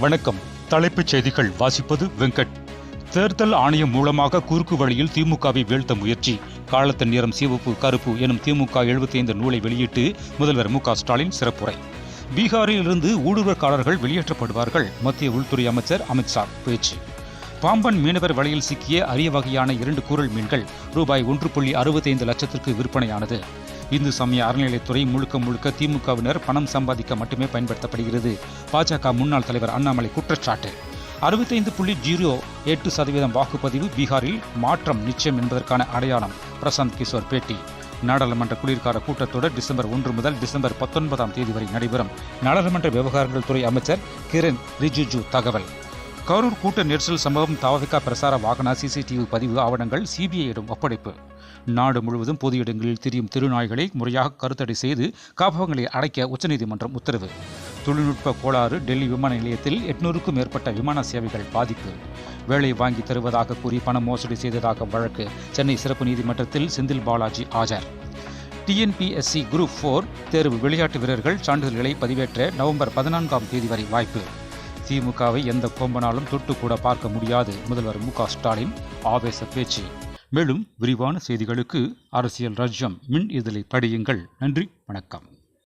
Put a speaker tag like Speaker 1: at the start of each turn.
Speaker 1: வணக்கம். தலைப்புச் செய்திகள் வாசிப்பது வெங்கட். தேர்தல் ஆணையம் மூலமாக குறுக்கு வழியில் திமுகவை வீழ்த்த முயற்சி. காலத்தின் நேரம் சிவப்பு கருப்பு எனும் திமுக 75 நூலை வெளியிட்டு முதல்வர் மு க ஸ்டாலின் சிறப்புரை. பீகாரில் இருந்து ஊடுருவற்காரர்கள் வெளியேற்றப்படுவார்கள். மத்திய உள்துறை அமைச்சர் அமித்ஷா பேச்சு. பாம்பன் மீனவர் வலையில் சிக்கிய அரிய வகையான 2 கூரல் மீன்கள் ரூபாய் 1.65 லட்சத்திற்கு விற்பனையானது. இந்து சமய அறநிலையத்துறை முழுக்க திமுகவினர் பணம் சம்பாதிக்க மட்டுமே பயன்படுத்தப்படுகிறது. பாஜக முன்னாள் தலைவர் அண்ணாமலை குற்றச்சாட்டு. 65.08% வாக்குப்பதிவு. பீகாரில் மாற்றம் நிச்சயம் என்பதற்கான அடையாளம். பிரசாந்த் கிஷோர் பேட்டி. நாடாளுமன்ற குளிர்கால கூட்டத்தொடர் டிசம்பர் 1 முதல் டிசம்பர் 19ஆம் தேதி வரை நடைபெறும். நாடாளுமன்ற விவகாரங்கள் துறை அமைச்சர் கிரண் ரிஜிஜு தகவல். கரூர் கூட்ட நெரிசல் சம்பவம். தவிக பிரசார வாகன சிசிடிவி பதிவு ஆவணங்கள் சிபிஐயிடம் ஒப்படைப்பு. நாடு முழுவதும் பொது இடங்களில் திரியும் திருநாய்களை முறையாக கருத்தடை செய்து காப்பகங்களை அடைக்க உச்சநீதிமன்றம் உத்தரவு. தொழில்நுட்ப கோளாறு. டெல்லி விமான நிலையத்தில் 800க்கும் மேற்பட்ட விமான சேவைகள் பாதிப்பு. வேலை வாங்கி தருவதாக கூறி பண மோசடி செய்ததாக வழக்கு. சென்னை சிறப்பு நீதிமன்றத்தில் செந்தில் பாலாஜி ஆஜர். டிஎன்பிஎஸ்சி குரூப் 4 தேர்வு. விளையாட்டு வீரர்கள் சான்றிதழ்களை பதிவேற்ற நவம்பர் 14ஆம் தேதி வரை வாய்ப்பு. திமுகவை எந்த கோம்பனாலும் தொட்டு கூட பார்க்க முடியாது. முதல்வர் மு க ஸ்டாலின் ஆவேச பேச்சு. மேலும் விரிவான செய்திகளுக்கு அரசியல் ராஜ்யம் மின் இதழை படியுங்கள். நன்றி, வணக்கம்.